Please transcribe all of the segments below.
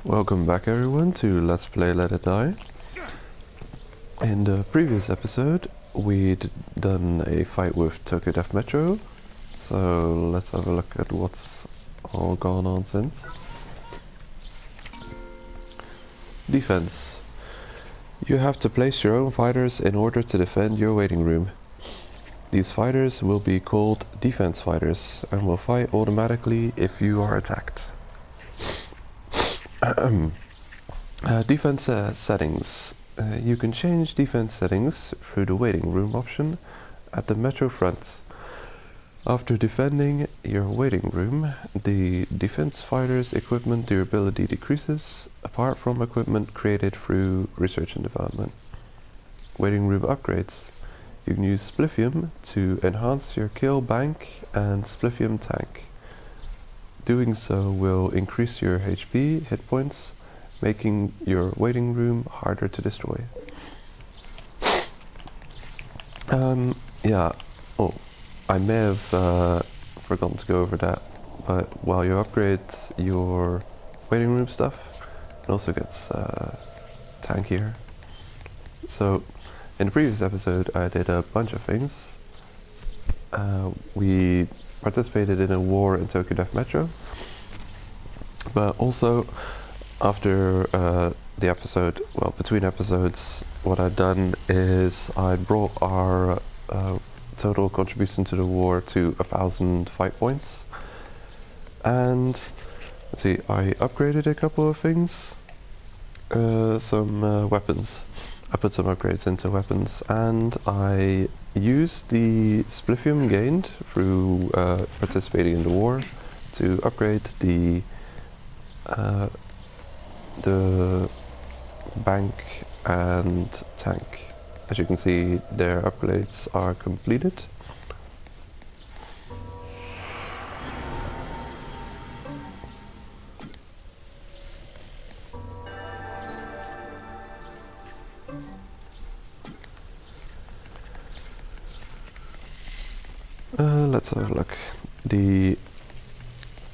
Welcome back everyone to Let's Play Let It Die. In the previous episode we'd done a fight with Tokyo Death Metro, so let's have a look at what's all gone on since. Defense. You have to place your own fighters in order to defend your waiting room. These fighters will be called defense fighters and will fight automatically if you are attacked. Defense settings. You can change defense settings through the waiting room option at the metro front. After defending your waiting room, the defense fighter's equipment durability decreases, apart from equipment created through research and development. Waiting room upgrades. You can use Spliffium to enhance your kill bank and Spliffium tank. Doing so will increase your HP, hit points, making your waiting room harder to destroy. I may have forgotten to go over that, but while you upgrade your waiting room stuff, it also gets tankier. So, in the previous episode I did a bunch of things. We participated in a war in Tokyo Death Metro, but also after the episode, well, between episodes, what I'd done is I brought our total contribution to the war to 1,000 fight points, and let's see, I upgraded a couple of things, some weapons. I put some upgrades into weapons, and I used the Spliffium gained through participating in the war to upgrade the bank and tank. As you can see, their upgrades are completed. Let's have a look. The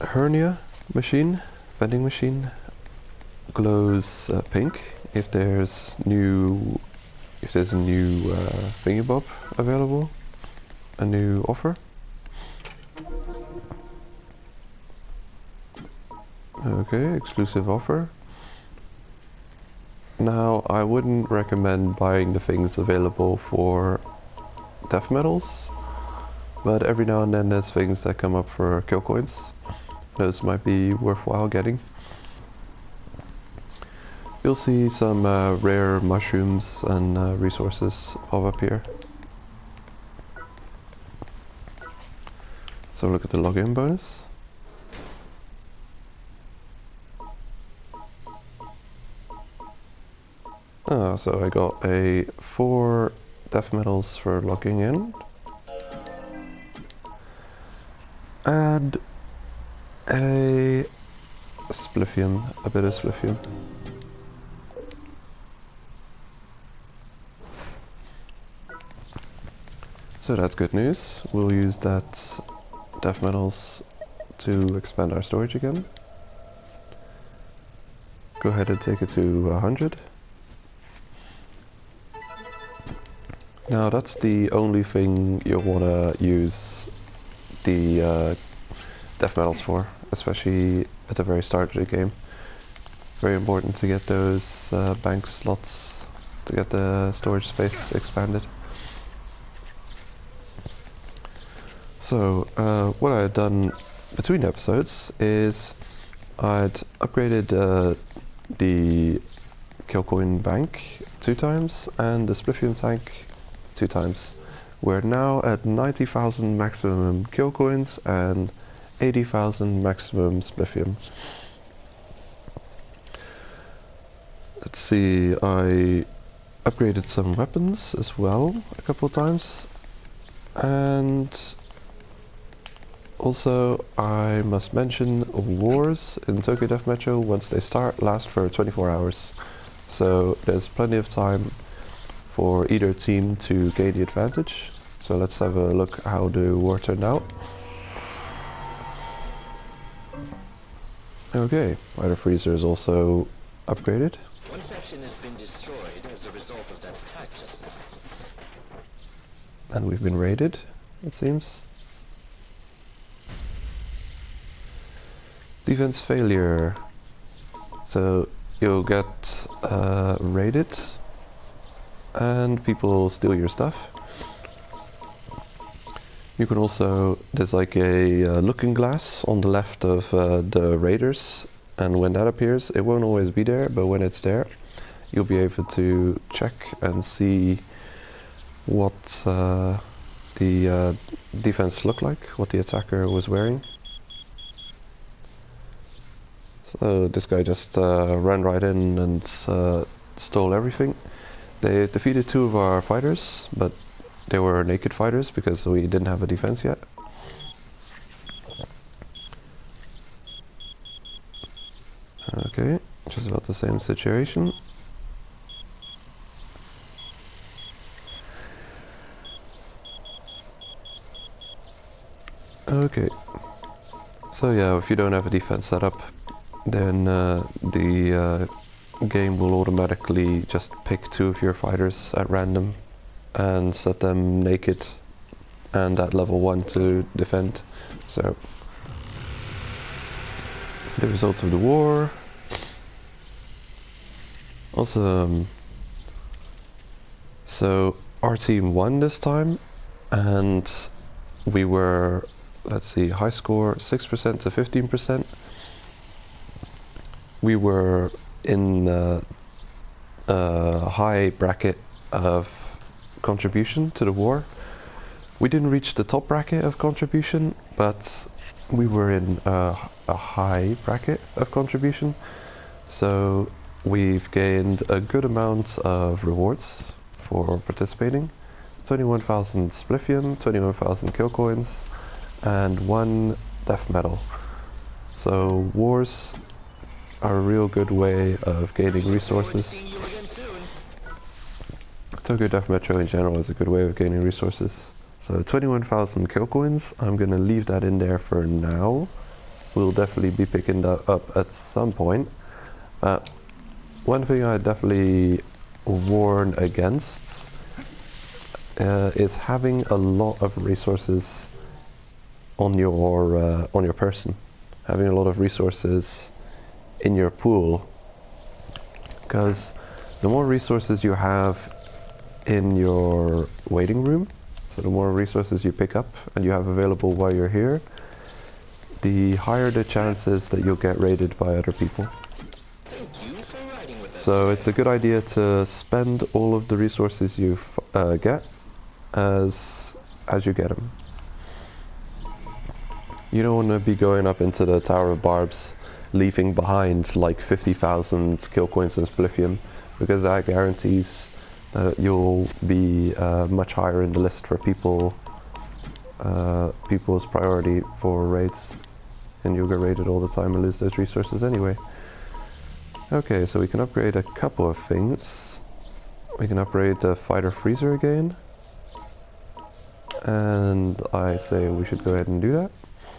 hernia machine, vending machine, glows pink if there's a new thingy-bob available, a new offer. Okay, exclusive offer. Now, I wouldn't recommend buying the things available for death medals, but every now and then there's things that come up for kill coins. Those might be worthwhile getting. You'll see some rare mushrooms and resources pop up here. So look at the login bonus. So I got 4 death medals for logging in, and a Spliffium, a bit of Spliffium. So that's good news. We'll use that death medals to expand our storage again. Go ahead and take it to 100. Now that's the only thing you'll want to use the death medals for, especially at the very start of the game. Very important to get those bank slots to get the storage space expanded. So what I had done between episodes is I'd upgraded the kill coin bank 2 times and the Spliffium tank 2 times. We're now at 90,000 maximum kill coins and 80,000 maximum Spliffium. Let's see, I upgraded some weapons as well a couple of times, and also I must mention wars in Tokyo Death Metro, once they start, last for 24 hours. So there's plenty of time for either team to gain the advantage. So let's have a look how the war turned out. Okay, fighter freezer is also upgraded. One section has been destroyed as a result of that attack just now. And we've been raided, it seems. Defense failure. So you'll get raided and people steal your stuff. You can also, there's like a looking glass on the left of the raiders, and when that appears, it won't always be there, but when it's there, you'll be able to check and see what the defense looked like, what the attacker was wearing. So this guy just ran right in and stole everything. They defeated 2 of our fighters, but they were naked fighters because we didn't have a defense yet. Okay, just about the same situation. Okay, so yeah, if you don't have a defense setup, then the game will automatically just pick 2 of your fighters at random and set them naked and at level 1 to defend. So the result of the war. Awesome. So our team won this time, and we were, let's see, high score 6% to 15%. We were in a high bracket of contribution to the war. We didn't reach the top bracket of contribution, but we were in a high bracket of contribution. So we've gained a good amount of rewards for participating. 21,000 spliffium, 21,000 kill coins, and 1 death medal. So wars are a real good way of gaining resources. Tokyo Death Metro in general is a good way of gaining resources. So 21,000 kill coins, I'm gonna leave that in there for now. We'll definitely be picking that up at some point. One thing I definitely warn against is having a lot of resources on your person. Having a lot of resources in your pool, because the more resources you have in your waiting room, so the more resources you pick up and you have available while you're here, the higher the chances that you'll get raided by other people. So it's a good idea to spend all of the resources you get as you get them. You don't want to be going up into the Tower of Barbs leaving behind like 50,000 kill coins and spliffium, because that guarantees that you'll be much higher in the list for people's priority for raids, and you'll get raided all the time and lose those resources anyway. Okay, so we can upgrade a couple of things. We can upgrade the fighter freezer again, and I say we should go ahead and do that.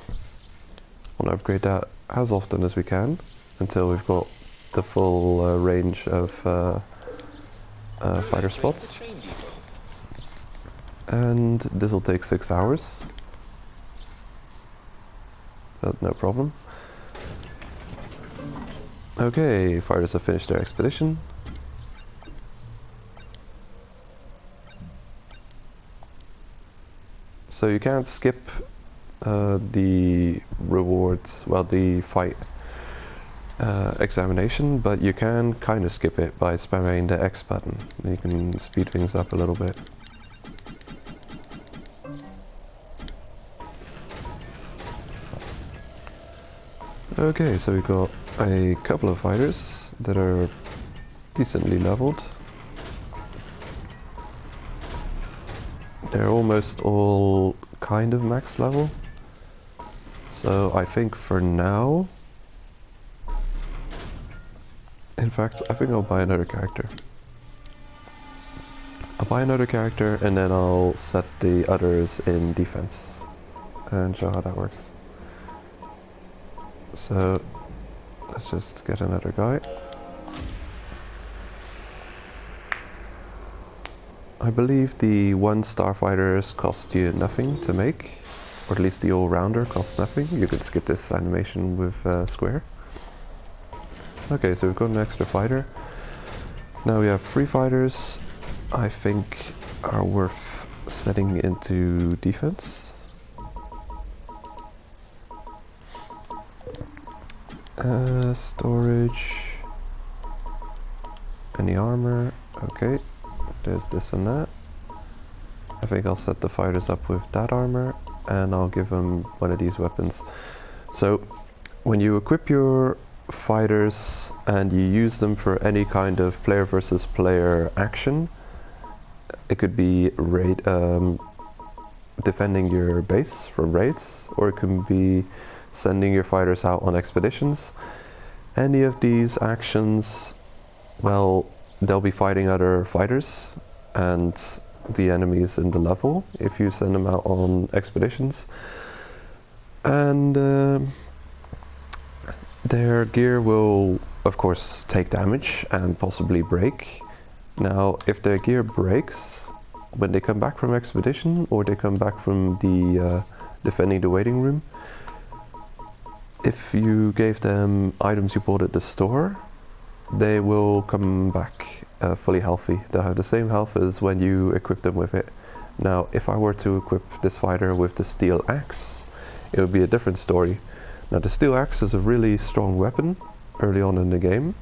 I want to upgrade that as often as we can until we've got the full range of fighter spots. And this will take 6 hours, but no problem. Okay, fighters have finished their expedition. So you can't skip the rewards, well, the fight examination, but you can kind of skip it by spamming the X button. You can speed things up a little bit. Okay, so we've got a couple of fighters that are decently leveled. They're almost all kind of max level. So I think for now, in fact, I think I'll buy another character. I'll buy another character and then I'll set the others in defense and show how that works. So Let's just get another guy. I believe the 1 starfighters cost you nothing to make, or at least the all-rounder costs nothing. You can skip this animation with square. Okay, so we've got an extra fighter. Now we have 3 fighters, I think are worth setting into defense. Storage. Any armor? Okay, there's this and that. I think I'll set the fighters up with that armor, and I'll give them one of these weapons. So, when you equip your fighters and you use them for any kind of player versus player action, it could be defending your base from raids, or it can be sending your fighters out on expeditions. Any of these actions, well, they'll be fighting other fighters and the enemies in the level if you send them out on expeditions. And their gear will, of course, take damage and possibly break. Now, if their gear breaks when they come back from expedition, or they come back from the defending the waiting room, if you gave them items you bought at the store, they will come back fully healthy. They'll have the same health as when you equip them with it. Now, if I were to equip this fighter with the steel axe, it would be a different story. Now, the steel axe is a really strong weapon early on in the game.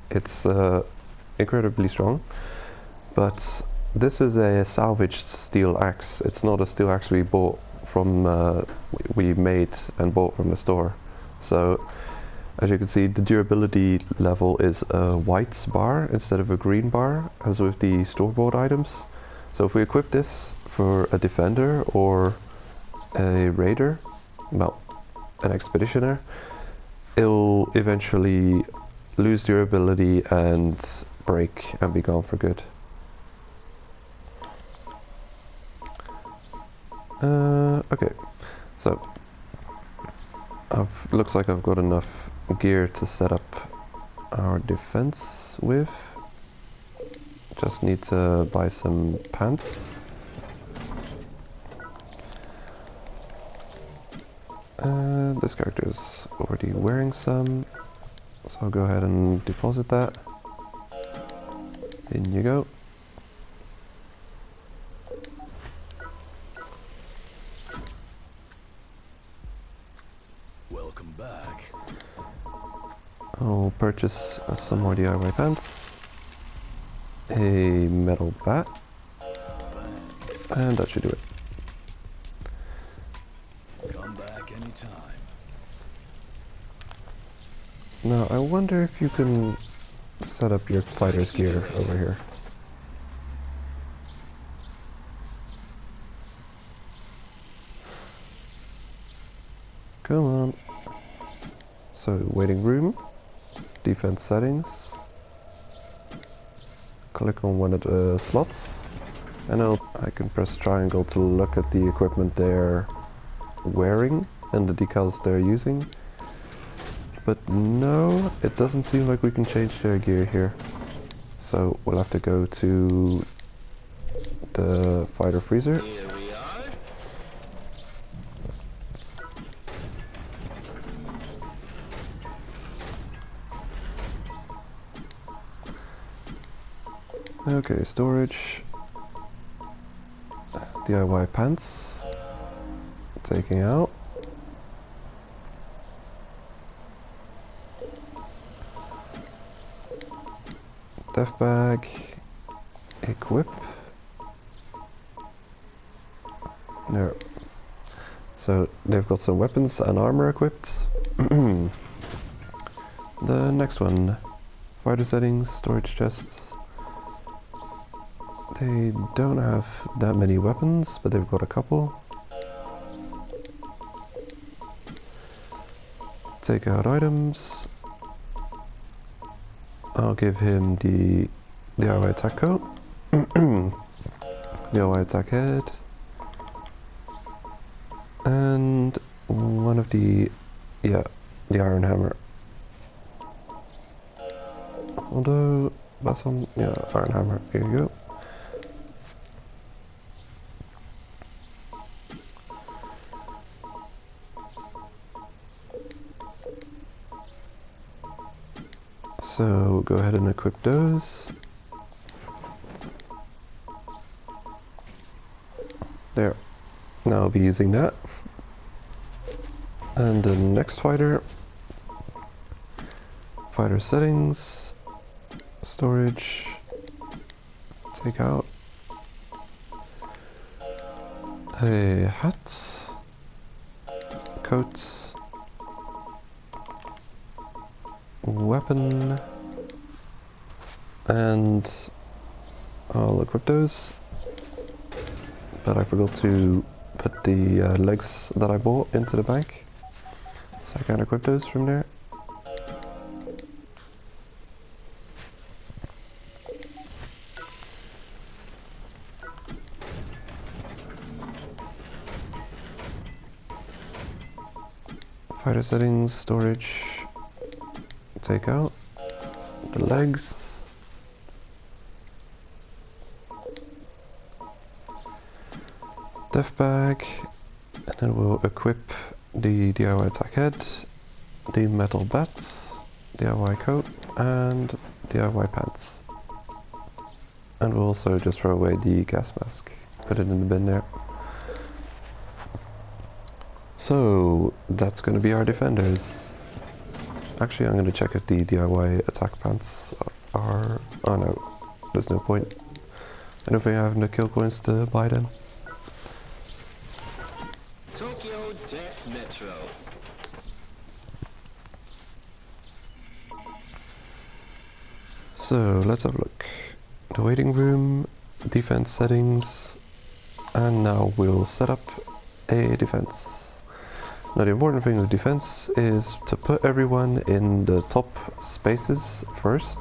It's incredibly strong, but this is a salvaged steel axe. It's not a steel axe we bought from, we made and bought from the store. So, as you can see, the durability level is a white bar instead of a green bar, as with the store-bought items. So if we equip this for a defender or a raider, well, an expeditioner, it'll eventually lose durability and break and be gone for good. Okay, so looks like I've got enough gear to set up our defense with. Just need to buy some pants. This character is already wearing some, so I'll go ahead and deposit that. In you go. Welcome back. I'll purchase some more DIY pants, a metal bat, and that should do it. Come back anytime. Now, I wonder if you can set up your fighter's gear over here. Come on. So, waiting room, defense settings, click on one of the slots, and I can press triangle to look at the equipment they're wearing and the decals they're using. But no, it doesn't seem like we can change their gear here. So we'll have to go to the fighter freezer. Here we are. Okay, storage. DIY pants. Taking out. Death bag. Equip. No. So they've got some weapons and armor equipped. The next one. Fighter settings, storage chests. They don't have that many weapons, but they've got a couple. Take out items. I'll give him the DIY attack coat. DIY attack head. And one of the iron hammer. Although, that's on, yeah, iron hammer, here you go. So go ahead and equip those. There. Now I'll be using that. And the next fighter. Fighter settings. Storage. Take out. A hat. Coat. Weapon. And I'll equip those. But I forgot to put the legs that I bought into the bank. So I can't equip those from there. Fighter settings, storage, take out the legs. Def bag, and then we'll equip the DIY attack head, the metal bats, DIY coat, and DIY pants. And we'll also just throw away the gas mask, put it in the bin there. So that's going to be our defenders. Actually, I'm going to check if the DIY attack pants are... oh no, there's no point. I don't think I have enough kill coins to buy them. Tokyo Death Metro. So let's have a look. The waiting room, defense settings, and now we'll set up a defense. Now the important thing with defense is to put everyone in the top spaces first,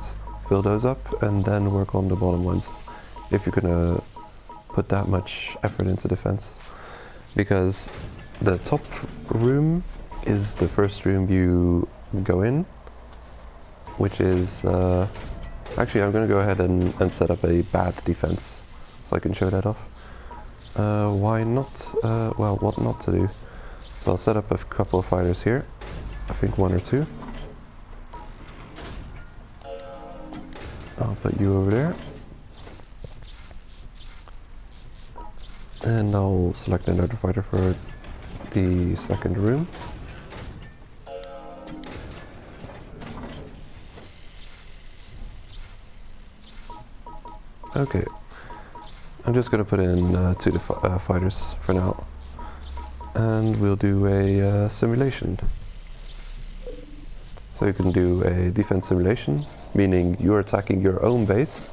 fill those up, and then work on the bottom ones, if you're gonna put that much effort into defense. Because the top room is the first room you go in, which is... actually, I'm gonna go ahead and set up a bad defense, so I can show that off. Why not? Well, what not to do. So I'll set up a couple of fighters here. I think one or two. I'll put you over there. And I'll select another fighter for the second room. Okay. I'm just gonna put in two fighters for now. And we'll do a simulation. So you can do a defense simulation, meaning you're attacking your own base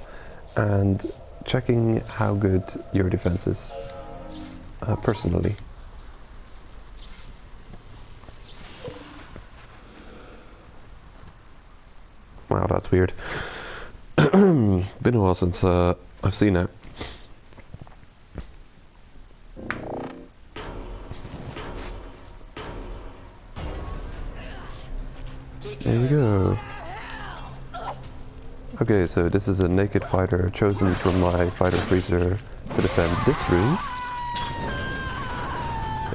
and checking how good your defense is personally. Wow, that's weird. Been a while since I've seen it. There you go. Okay, so this is a naked fighter chosen from my fighter freezer to defend this room.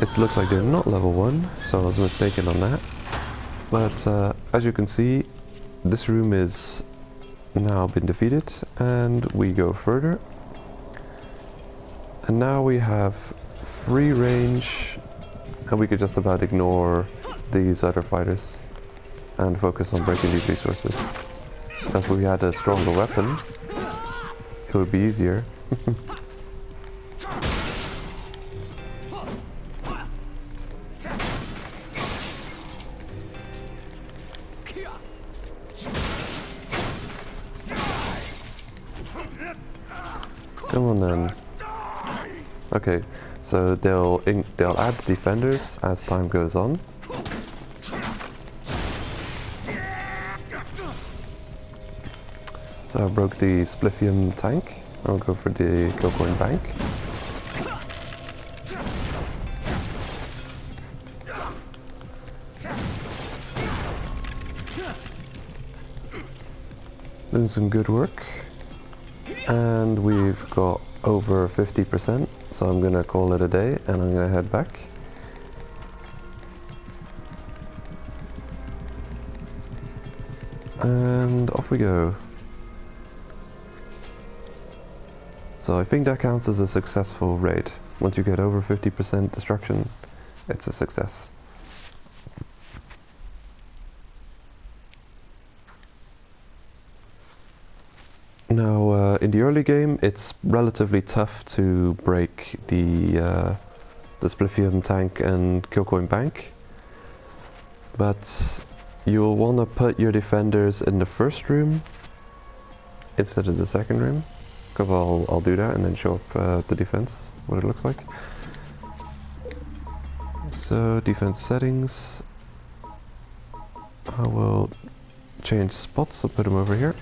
It looks like they're not level 1, so I was mistaken on that. But as you can see, this room is now been defeated, and we go further. And now we have free range, and we could just about ignore these other fighters and focus on breaking these resources. If we had a stronger weapon, it would be easier. Come on then. Okay, so they'll add defenders as time goes on. So I broke the Spliffium tank. I'll go for the kill coin bank. Doing some good work. And we've got over 50%, so I'm gonna call it a day and I'm gonna head back. And off we go. So I think that counts as a successful raid. Once you get over 50% destruction, it's a success. Now, in the early game, it's relatively tough to break the Spliffium tank and Killcoin bank, but you'll want to put your defenders in the first room instead of the second room, because I'll do that and then show up the defense, what it looks like. So, defense settings, I will change spots, I'll put them over here.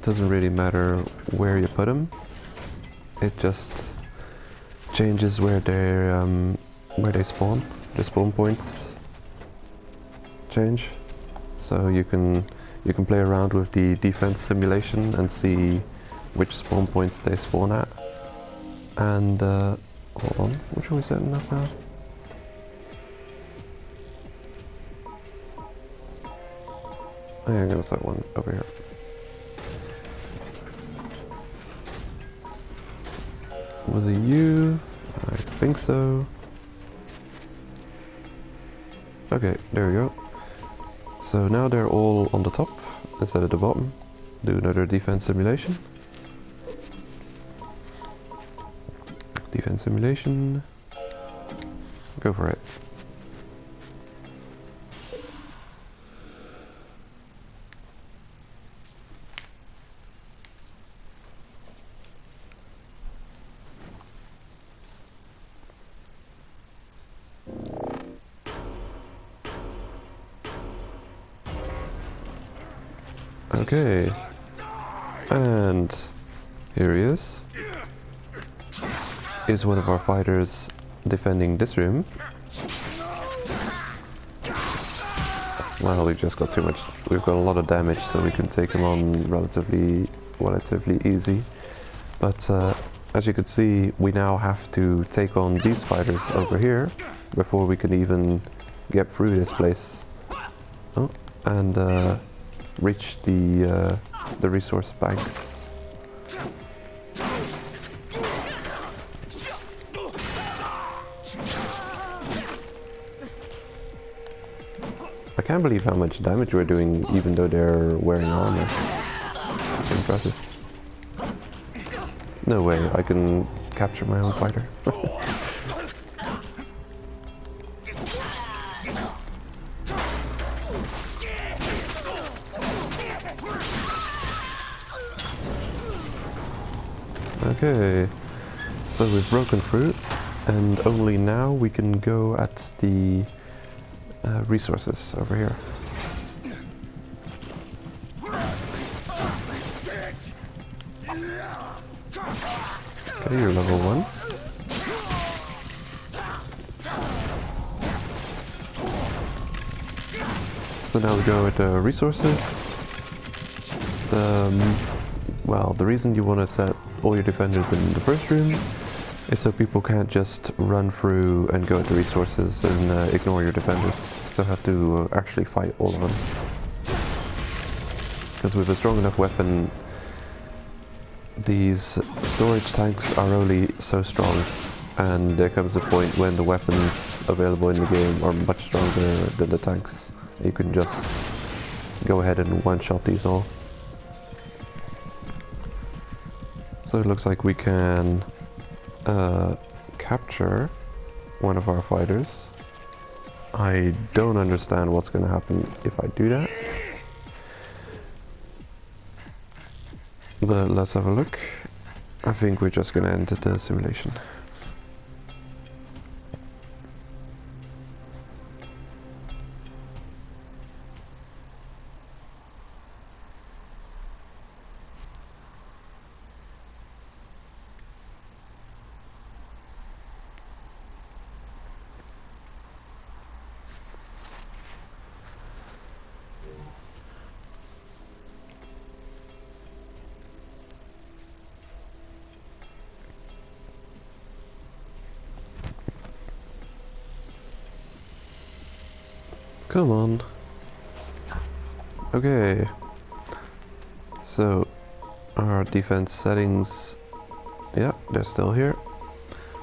Doesn't really matter where you put them. It just changes where they spawn. The spawn points change, so you can play around with the defense simulation and see which spawn points they spawn at. And hold on, which are we setting up now? I think I'm gonna set one over here. Was it you? I think so. Okay, there we go. So now they're all on the top instead of the bottom. Do another defense simulation. Defense simulation. Go for it. Okay, and here he is. Is one of our fighters defending this room. Well, we've just got too much. We've got a lot of damage, so we can take him on relatively easy. But as you can see, we now have to take on these fighters over here before we can even get through this place. Oh, and reach the resource banks. I can't believe how much damage we're doing, even though they're wearing armor. That's impressive. No way, I can capture my own fighter. Okay, so we've broken through, and only now we can go at the resources over here. Okay, you're level 1. So now we go with the resources. Well, the reason you want to set all your defenders in the first room is so people can't just run through and go at the resources and ignore your defenders. So have to actually fight all of them. Because with a strong enough weapon, these storage tanks are only so strong, and there comes a point when the weapons available in the game are much stronger than the tanks. You can just go ahead and one-shot these all. So it looks like we can capture one of our fighters. I don't understand what's going to happen if I do that. But let's have a look. I think we're just going to enter the simulation. Come on. Okay. So, our defense settings, yeah, they're still here.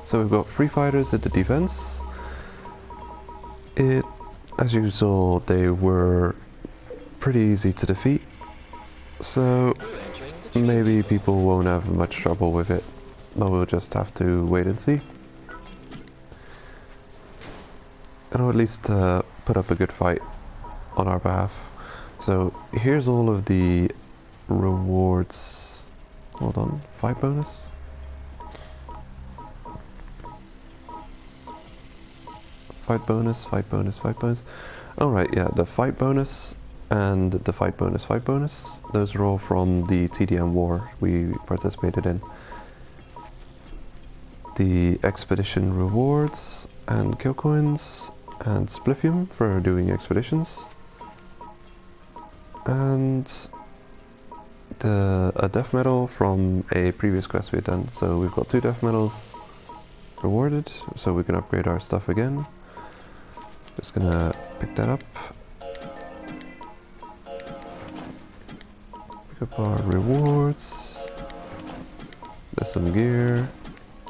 So we've got 3 fighters in the defense. As you saw, they were pretty easy to defeat. So maybe people won't have much trouble with it, but we'll just have to wait and see. And I'll at least put up a good fight on our behalf. So here's all of the rewards. Hold on, fight bonus? Fight bonus, fight bonus, fight bonus. Alright, yeah, the fight bonus and the fight bonus, those are all from the TDM war we participated in. The expedition rewards and kill coins and spliffium for doing expeditions. And a death medal from a previous quest we've done. So we've got 2 death medals rewarded, so we can upgrade our stuff again. Just gonna pick that up. Pick up our rewards. There's some gear,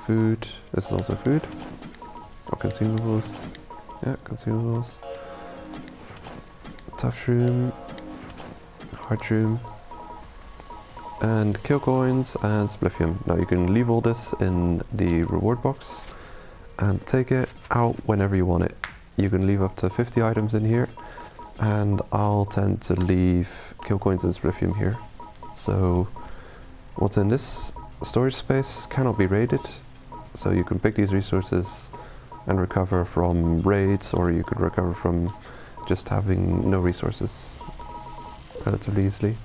food. This is also food. Or consumables. Yeah, consumables. Tough shroom, hard shroom, and kill coins and spliffium. Now you can leave all this in the reward box and take it out whenever you want it. You can leave up to 50 items in here, and I'll tend to leave kill coins and spliffium here. So what's in this storage space cannot be raided, so you can pick these resources and recover from raids, or you could recover from just having no resources relatively easily.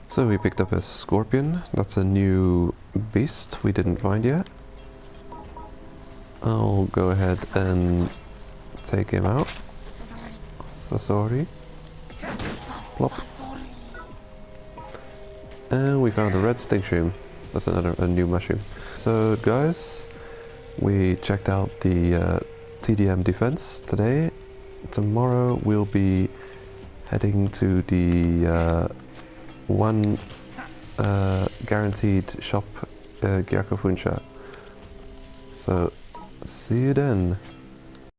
So we picked up a scorpion. That's a new beast we didn't find yet. I'll go ahead and take him out. Sasori. Plop. And we found a red stink shroom. That's a new mushroom. So guys, we checked out the TDM defense today. Tomorrow we'll be heading to the one guaranteed shop, Gerro-Gerro. So see you then.